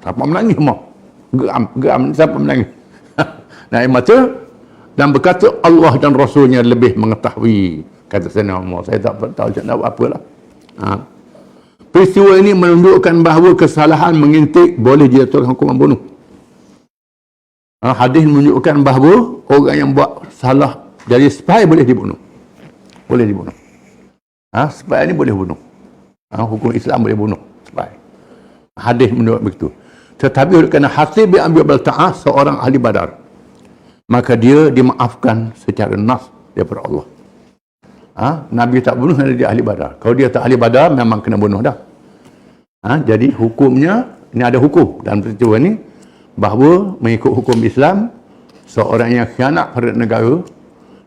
Siapa menangis semua? Geram, siapa menangis? Dan air mata. Dan berkata, Allah dan Rasulnya lebih mengetahui. Kata Sayyidina Umar. Saya tak tahu nak buat apalah. Peristiwa ini menunjukkan bahawa kesalahan mengintip boleh dijatuhkan hukuman bunuh. Hadis menunjukkan bahawa orang yang buat salah jadi spy boleh dibunuh. Boleh dibunuh. Spy ni boleh bunuh. Hukum Islam boleh bunuh spy. Hadis menunjukkan begitu. Tetapi kerana Hatib bin Abi Balta'ah seorang ahli Badar, maka dia dimaafkan secara nas daripada Allah. Nabi tak bunuh kerana dia ahli Badar. Kalau dia tak ahli Badar, memang kena bunuh dah. Jadi hukumnya, ini ada hukum dalam peristiwa ini, bahawa mengikut hukum Islam, seorang yang khianat pada negara,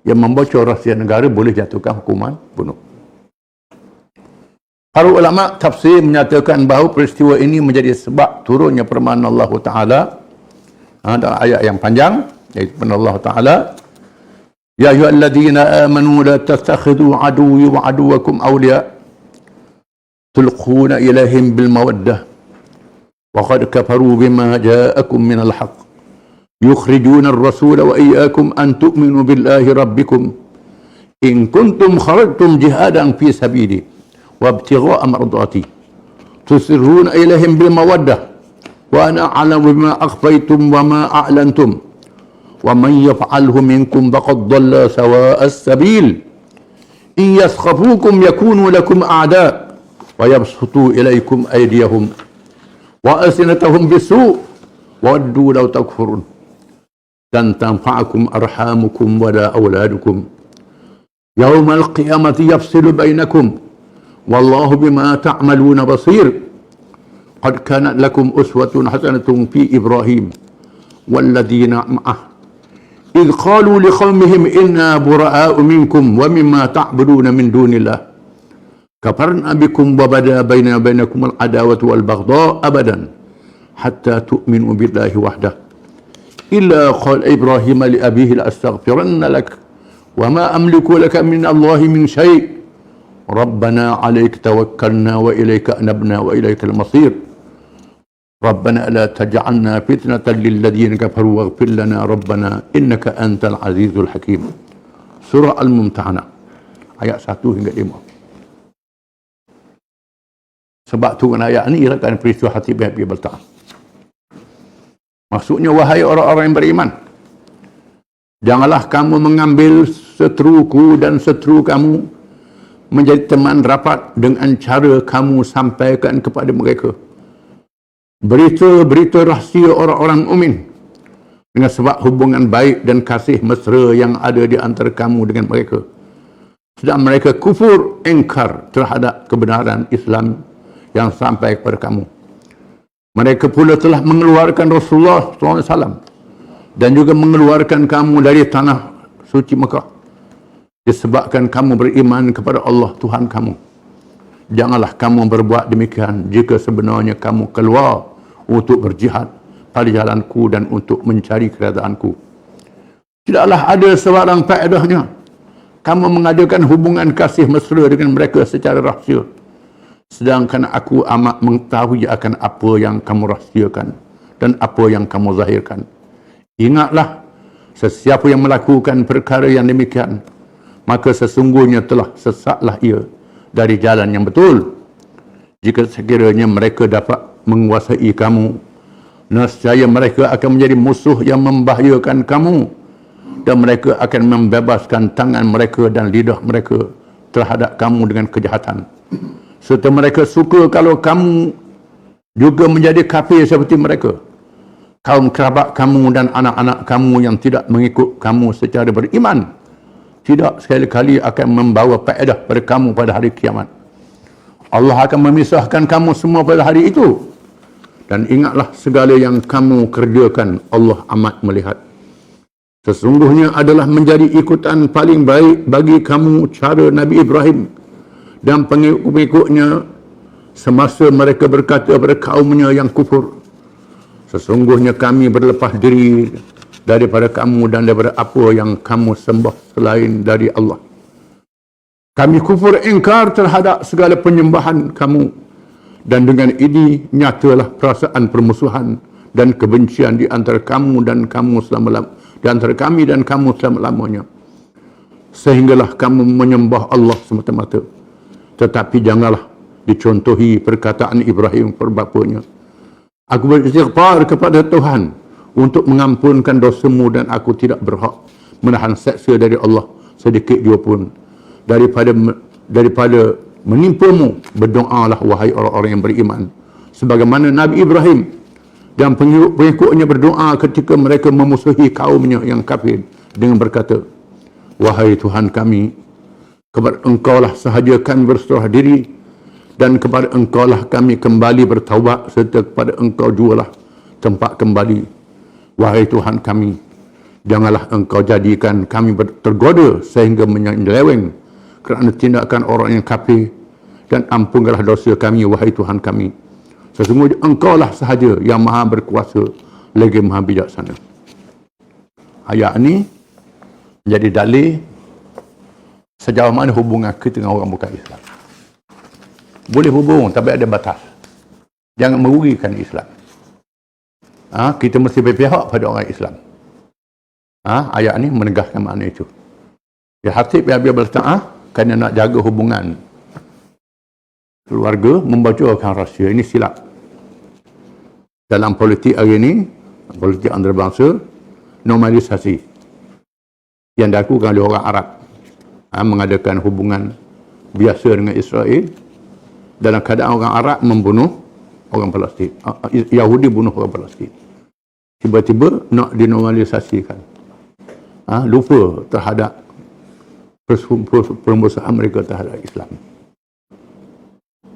yang membocor rahsia negara, boleh jatuhkan hukuman bunuh. Para ulama tafsir menyatakan bahawa peristiwa ini menjadi sebab turunnya firman Allah Ta'ala dalam ayat yang panjang, iaitu firman Allah Ta'ala, ya ayyuhalladzina amanu la tattakhidhu aduwwi wa aduwwakum awliya tulquna ilaihim bil mawaddah wa qad kafaru bima ja'akum minal haqq yukhrijuna ar-rasula wa iyyakum an tu'minu billahi rabbikum in kuntum kharajtum jihadan fi sabili وابتغاء مرضاتي تسرون إليهم بالمودة وأنا أعلم بما أخفيتم وما أعلنتم ومن يفعله منكم فقد ضل سواء السبيل إن يسخفوكم يكونوا لكم أعداء ويبسطوا إليكم أيديهم وألسنتهم بالسوء ودوا لو تكفرون لن تنفعكم أرحامكم ولا أولادكم يوم القيامة يفصل بينكم والله بما تعملون بصير قد كانت لكم أسوة حسنة في إبراهيم والذين معه إذ قالوا لقومهم إنا براء منكم ومما تعبدون من دون الله كفرنا بكم وبدا بيننا وبينكم العداوة والبغضاء أبدا حتى تؤمنوا بالله وحده إلا قال إبراهيم لأبيه لأستغفرن لك وما أملك لك من الله من شيء ربنا عليك توكلنا وإليك أنبنا وإليك المصير ربنا لا تجعلنا فتنة للذين كفروا واغفر لنا ربنا إنك أنت العزيز الحكيم. Surah Al-Mumtahanah ayat 1 hingga 5. Sebab turun ayat ini ialah kerana peristiwa Hatib bin Abi Balta'ah. Maksudnya, wahai orang-orang yang beriman, janganlah kamu mengambil seteruku dan seteru kamu menjadi teman rapat dengan cara kamu sampaikan kepada mereka berita-berita rahsia orang-orang mukmin dengan sebab hubungan baik dan kasih mesra yang ada di antara kamu dengan mereka, sedang mereka kufur ingkar terhadap kebenaran Islam yang sampai kepada kamu. Mereka pula telah mengeluarkan Rasulullah SAW dan juga mengeluarkan kamu dari tanah suci Mekah disebabkan kamu beriman kepada Allah Tuhan kamu Janganlah kamu berbuat demikian jika sebenarnya kamu keluar untuk berjihad pada jalanku dan untuk mencari keredaanku. Tidaklah ada sebarang faedahnya kamu mengadakan hubungan kasih mesra dengan mereka secara rahsia, sedangkan aku amat mengetahui akan apa yang kamu rahsiakan dan apa yang kamu zahirkan. Ingatlah, sesiapa yang melakukan perkara yang demikian, maka sesungguhnya telah sesatlah ia dari jalan yang betul. Jika sekiranya mereka dapat menguasai kamu, nescaya mereka akan menjadi musuh yang membahayakan kamu, dan mereka akan membebaskan tangan mereka dan lidah mereka terhadap kamu dengan kejahatan. Serta mereka suka kalau kamu juga menjadi kafir seperti mereka. Kaum kerabat kamu dan anak-anak kamu yang tidak mengikut kamu secara beriman tidak sekali-kali akan membawa faedah pada kamu pada hari kiamat. Allah akan memisahkan kamu semua pada hari itu. Dan ingatlah, segala yang kamu kerjakan Allah amat melihat. Sesungguhnya adalah menjadi ikutan paling baik bagi kamu cara Nabi Ibrahim dan pengikut-pengikutnya semasa mereka berkata kepada kaumnya yang kufur, sesungguhnya kami berlepas diri daripada kamu dan daripada apa yang kamu sembah selain dari Allah. Kami kufur ingkar terhadap segala penyembahan kamu, dan dengan ini nyatalah perasaan permusuhan dan kebencian di antara kamu dan kamu di antara kami dan kamu selama-lamanya, sehinggalah kamu menyembah Allah semata-mata. Tetapi janganlah dicontohi perkataan Ibrahim perbapanya, aku beristighfar kepada Tuhan untuk mengampunkan dosamu, dan aku tidak berhak menahan seksa dari Allah sedikit jua pun. Daripada menimpamu, berdoalah wahai orang-orang yang beriman, sebagaimana Nabi Ibrahim dan pengikutnya berdoa ketika mereka memusuhi kaumnya yang kafir dengan berkata, wahai Tuhan kami, kepada Engkaulah sahaja kami berserah diri, dan kepada Engkaulah kami kembali bertaubat, serta kepada Engkau jualah tempat kembali. Wahai Tuhan kami, janganlah Engkau jadikan kami tergoda sehingga menyeleweng kerana tindakan orang yang kafir, dan ampunkanlah dosa kami, wahai Tuhan kami. Sesungguhnya Engkaulah sahaja yang maha berkuasa lagi maha bijaksana. Ayat ini menjadi dalil sejauh mana hubungan kita dengan orang bukan Islam. Boleh hubung, tapi ada batas. Jangan merugikan Islam. Kita mesti berpihak pada orang Islam. Ayat ini menegaskan makna itu. Ya, Hatib yang biar bertaah kerana nak jaga hubungan keluarga, membocorkan rahsia. Ini silap. Dalam politik hari ini, politik antarabangsa, normalisasi yang dilakukan oleh orang Arab, mengadakan hubungan biasa dengan Israel dalam keadaan orang Arab membunuh orang Palestin. Yahudi bunuh orang Palestin. Tiba-tiba nak dinormalisasikan. Lupa terhadap permusuhan mereka terhadap Islam.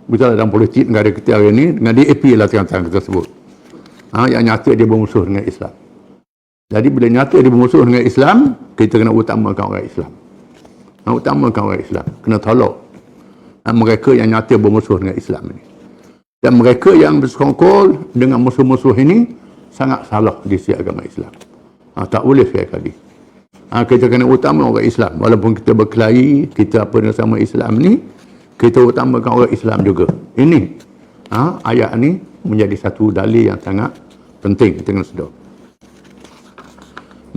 Betul dalam politik negara kita hari ini, dengan DAP lah tengah-tengah kita sebut. Yang nyata dia bermusuh dengan Islam. Jadi bila nyata dia bermusuh dengan Islam, kita kena utamakan orang Islam. Utamakan orang Islam. Kena tolak mereka yang nyata bermusuh dengan Islam ini. Dan mereka yang bersekongkol dengan musuh-musuh ini sangat salah di sisi agama Islam. Tak boleh sekali. Kita kena utama orang Islam. Walaupun kita berkelahi, kita apa dengan sama Islam ni, kita utamakan orang Islam juga. Ini ayat ni menjadi satu dalil yang sangat penting kita kena sedar.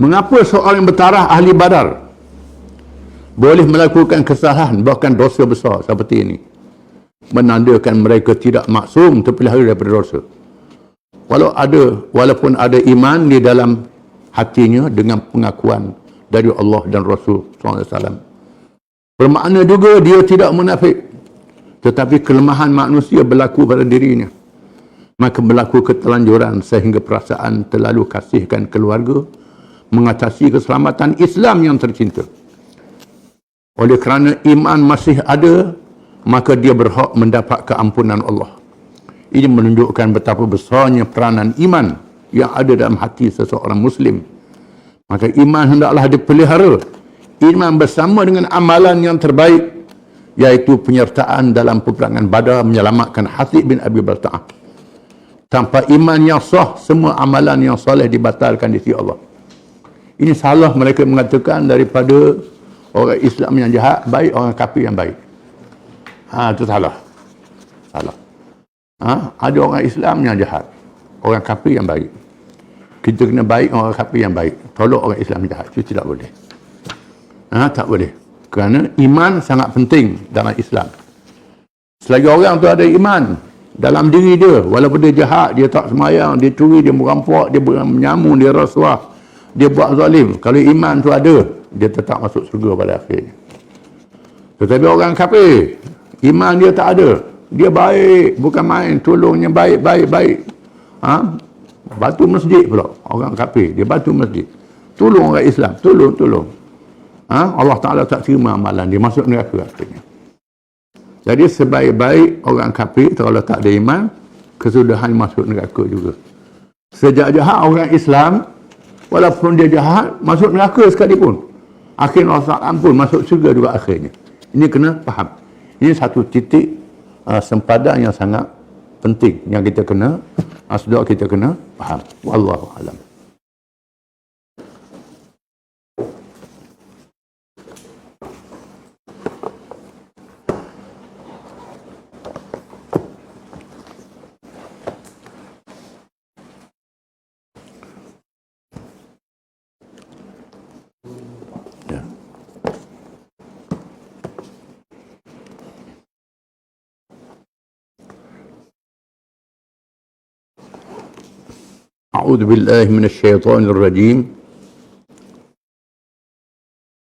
Mengapa seorang yang bertaraf ahli Badar boleh melakukan kesalahan, bahkan dosa besar seperti ini? Menandakan mereka tidak maksum terpelihara daripada dosa. Walaupun ada iman di dalam hatinya dengan pengakuan dari Allah dan Rasul SAW. Bermakna juga dia tidak munafik. Tetapi kelemahan manusia berlaku pada dirinya. Maka berlaku ketelanjuran sehingga perasaan terlalu kasihkan keluarga mengatasi keselamatan Islam yang tercinta. Oleh kerana iman masih ada, maka dia berhak mendapat keampunan Allah. Ini menunjukkan betapa besarnya peranan iman yang ada dalam hati seseorang Muslim. Maka iman hendaklah dipelihara. Iman bersama dengan amalan yang terbaik iaitu penyertaan dalam peperangan Badar menyelamatkan Hatib bin Abi Balta'ah. Tanpa iman yang sah, semua amalan yang soleh dibatalkan di sisi Allah. Ini salah mereka mengatakan daripada orang Islam yang jahat baik, orang kafir yang baik. Itu salah. Salah. Ada orang Islam yang jahat, orang kafir yang baik. Kita kena baik orang kafir yang baik. Tolak orang Islam yang jahat. Itu tidak boleh. Tak boleh. Kerana iman sangat penting dalam Islam. Selagi orang tu ada iman dalam diri dia, walaupun dia jahat, dia tak semayang, dia curi, dia merampok, dia menyamun, dia rasuah, dia buat zalim. Kalau iman tu ada, dia tetap masuk surga pada akhirnya. Tetapi orang kafir, iman dia tak ada. Dia baik, bukan main, tolongnya baik. Batu masjid pula. Orang kafir, dia batu masjid. Tolong orang Islam, tolong. Allah Ta'ala tak terima amalan, dia masuk neraka akhirnya. Jadi sebaik-baik orang kafir kalau tak ada iman, kesudahan masuk neraka juga. Sejak jahat orang Islam, walaupun dia jahat, masuk neraka sekalipun. Akhirnya Allah tak ampun, masuk surga juga akhirnya. Ini kena faham. Ini satu titik sempadan yang sangat penting yang kita kena, saudara kita kena faham. Wallahu a'lam. أعوذ بالله من الشيطان الرجيم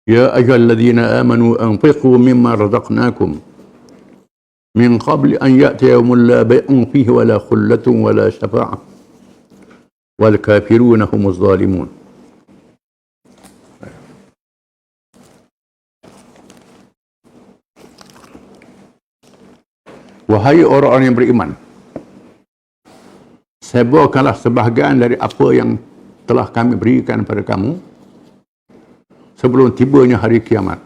يا أيها الذين آمنوا أنفقوا مما رزقناكم من قبل أن يأتي يوم لا بيع فيه ولا خلة ولا شفاعة والكافرون هم الظالمون. Wahai orang-orang yang beriman, sebarkanlah sebahagian dari apa yang telah kami berikan kepada kamu sebelum tibanya hari kiamat,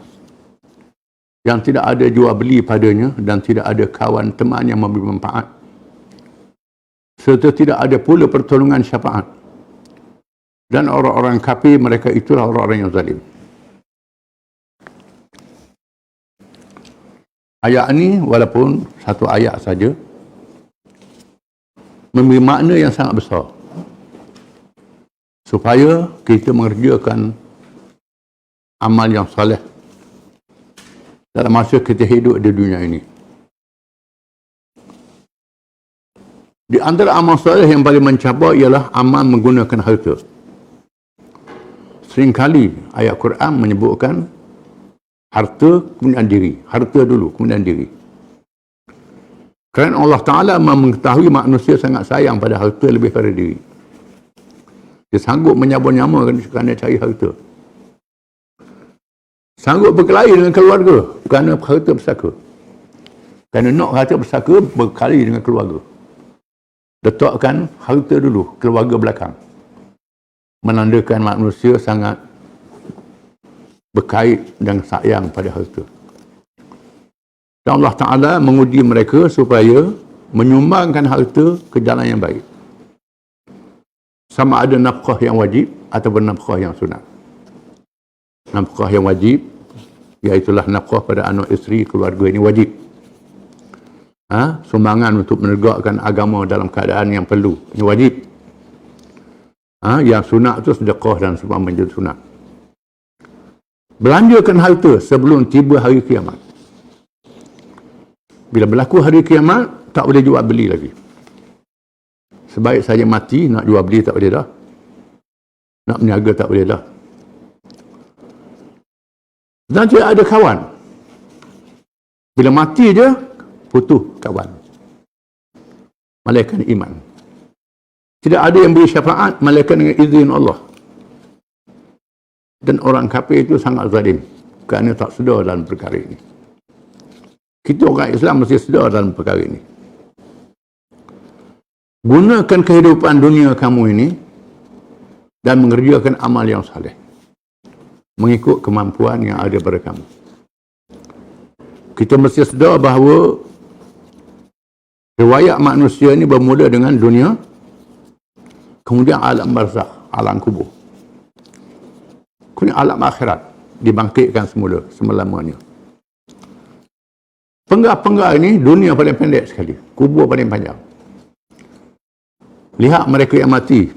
yang tidak ada jual beli padanya dan tidak ada kawan teman yang memberi manfaat, serta tidak ada pula pertolongan syafaat, dan orang-orang kafir mereka itulah orang-orang yang zalim. Ayat ini walaupun satu ayat saja, memberi makna yang sangat besar supaya kita mengerjakan amal yang soleh dalam masa kita hidup di dunia ini. Di antara amal soleh yang paling mencabar ialah amal menggunakan harta. Seringkali ayat Quran menyebutkan harta kemudian diri, harta dulu kemudian diri. Kerana Allah Ta'ala mengetahui manusia sangat sayang pada harta lebih pada diri. Dia sanggup menyabur-nyamur kerana cari harta. Sanggup berkelahi dengan keluarga kerana harta bersaka. Kerana nak harta bersaka, berkelahi dengan keluarga. Letakkan harta dulu, keluarga belakang. Menandakan manusia sangat berkait dan sayang pada harta. Dan Allah Ta'ala menguji mereka supaya menyumbangkan harta ke jalan yang baik. Sama ada nafkah yang wajib ataupun nafkah yang sunat. Nafkah yang wajib, iaitulah nafkah pada anak isteri keluarga ini wajib. Sumbangan untuk menegakkan agama dalam keadaan yang perlu, ini wajib. Yang sunat itu sedekah dan sumbangan menjadi sunat. Belanjakan harta sebelum tiba hari kiamat. Bila berlaku hari kiamat, tak boleh jual beli lagi. Sebaik saja mati, nak jual beli tak boleh dah. Nak berniaga tak boleh dah. Dan tidak ada kawan. Bila mati je, putus kawan. Malaikat iman. Tidak ada yang beri syafaat, malaikat dengan izin Allah. Dan orang kafir itu sangat zalim kerana tak sedar dalam perkara ini. Kita orang Islam mesti sedar dalam perkara ini. Gunakan kehidupan dunia kamu ini dan mengerjakan amal yang saleh mengikut kemampuan yang ada pada kamu. kita mesti sedar bahawa riwayat manusia ni bermula dengan dunia, kemudian alam barzakh, alam kubur, kemudian alam akhirat, dibangkitkan semula, selama-lamanya. Penggal-penggal ini dunia paling pendek sekali, kubur paling panjang. Lihat mereka yang mati.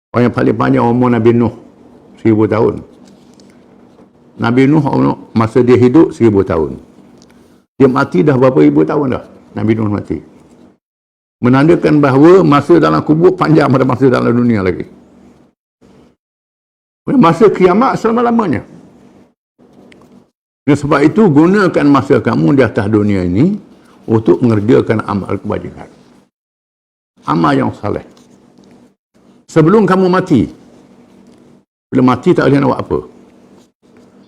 Orang yang paling panjang umur Nabi Nuh 1000 tahun. Nabi Nuh masa dia hidup 1000 tahun. Dia mati dah berapa ribu tahun dah Nabi Nuh mati. Menandakan bahawa masa dalam kubur panjang pada masa dalam dunia lagi. Masa kiamat selama-lamanya. Dan sebab itu gunakan masa kamu di atas dunia ini untuk mengerjakan amal kebajikan. Amal yang saleh. Sebelum kamu mati. Bila mati tak boleh nak buat apa.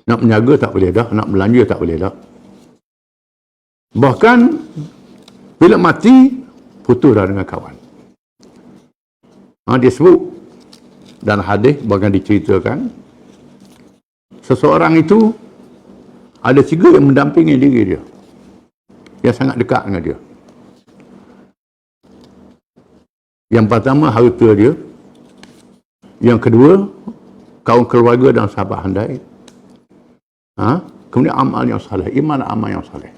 Nak menjaga tak boleh dah, nak belanja tak boleh dah. Bahkan bila mati putus dah dengan kawan. Dia sebut dalam hadis bahkan diceritakan seseorang itu ada 3 yang mendampingi diri dia, yang sangat dekat dengan dia. Yang pertama harta dia, yang kedua kaum keluarga dan sahabat handai, kemudian amal yang saleh, iman amal yang saleh.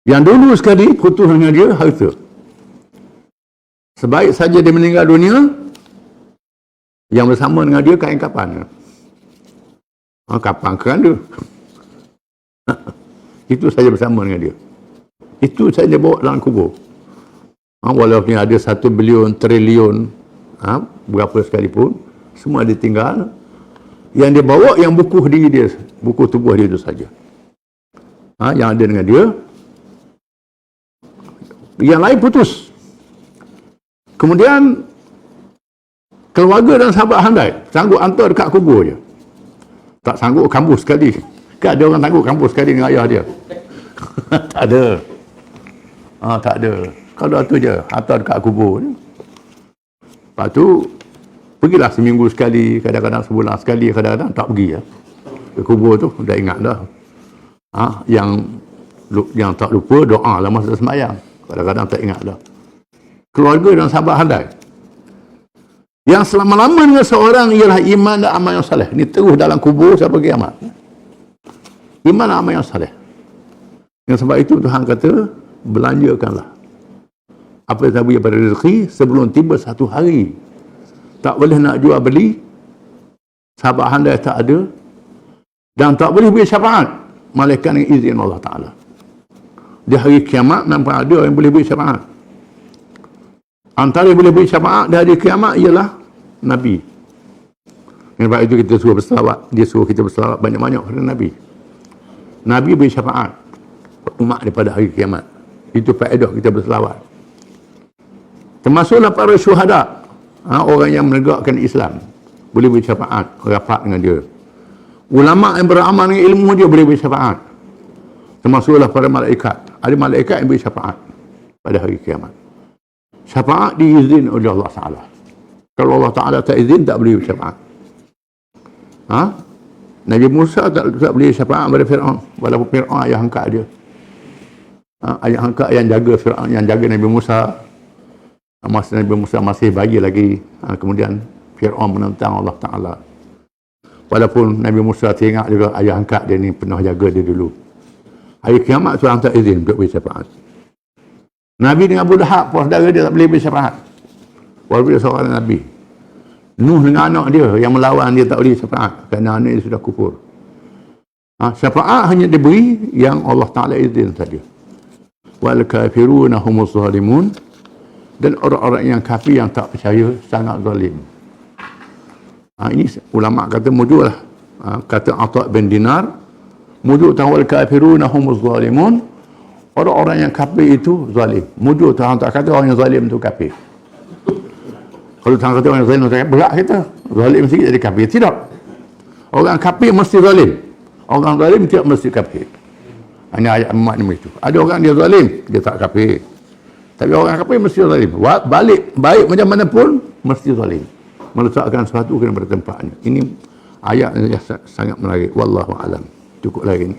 Yang dulu sekali putus dengan dia harta. Sebaik saja dia meninggal dunia, yang bersama dengan dia kain kapan. Kapan keranda. Itu saja bersama dengan dia. Itu saja bawa dalam kubur. Walaupun ada 1 bilion, triliun, berapa sekalipun, semua dia tinggal. Yang dia bawa yang buku diri dia, buku tubuh dia itu saja. Yang ada dengan dia. Yang lain putus. Kemudian keluarga dan sahabat handai sanggup hantar dekat kubur je. Tak sanggup kampus sekali. Kan ada orang sanggup kampus sekali dengan ayah dia. Tak ada. Tak ada. Kalau tu je, hantar dekat kubur je. Lepas tu, pergilah seminggu sekali, kadang-kadang sebulan sekali, kadang-kadang tak pergi ya. Ke kubur tu, dah ingat dah. Yang tak lupa, doa lah masa sembahyang. Kadang-kadang tak ingat dah. Keluarga dan sahabat handai. Yang selama-lamanya seorang ialah iman dan amal yang saleh. Ini terus dalam kubur sampai kiamat. Iman dan amal yang saleh. Yang sebab itu Tuhan kata, belanjakanlah apa yang tahu pada rezeki sebelum tiba satu hari. Tak boleh nak jual beli, sahabat handai tak ada, dan tak boleh beri syafaat malaikat dengan izin Allah Ta'ala. Di hari kiamat nampak ada yang boleh beri syafaat. Antara yang boleh beri syafaat di hari kiamat ialah Nabi. Sebab itu kita suruh berselawat. Dia suruh kita berselawat banyak-banyak kepada Nabi. Nabi beri syafaat umat daripada hari kiamat. Itu faedah kita berselawat. Termasuklah para syuhada, orang yang menegakkan Islam, boleh beri syafaat, rapat dengan dia. Ulama yang beramal dengan ilmu dia boleh beri syafaat. Termasuklah para malaikat. Ada malaikat yang beri syafaat pada hari kiamat. Syafaat diizin oleh Allah Ta'ala. Kalau Allah Ta'ala tak izin, tak boleh syafaat. Nabi Musa tak boleh syafaat pada Fir'aun. Walaupun Fir'aun ayah angkat dia. Ayah angkat yang jaga Fir'aun, yang jaga Nabi Musa. Masa Nabi Musa masih bayi lagi. Kemudian Fir'aun menentang Allah Ta'ala. Walaupun Nabi Musa teringat juga ayah angkat dia ni pernah jaga dia dulu. Hari kiamat Tuhan tak izin untuk beri syafaat. Nabi dengan Abu Lahab, saudara dia tak boleh beri syafaat. Walaupun dia seorang Nabi. Nuh dengan anak dia yang melawan dia tak boleh syafaat kerana anak dia sudah kufur. Syafaat hanya diberi yang Allah Ta'ala izin saja. Wal kafiruna humuz zalimun. Dan orang-orang yang kafir yang tak percaya sangat zalim. Ini ulama kata mujur lah. Kata Atha' bin Dinar, mujur tawal kafiruna humuz zalimun. Orang-orang yang kafir itu zalim. Mujur Tuhan tak kata orang yang zalim itu kafir. Kalau Tuhan kata orang yang zalim itu kafir, berat kita. Zalim sikit jadi kafir. Tidak. Orang kafir mesti zalim. Orang zalim tidak mesti kafir. Hanya ayat makna itu. Ada orang dia zalim, dia tak kafir. Tapi orang kafir mesti zalim. Balik, baik macam mana pun, mesti zalim. Meletakkan sesuatu kena pada tempatnya. Ini ayat yang sangat menarik. Wallahu alam. Cukup lagi ni.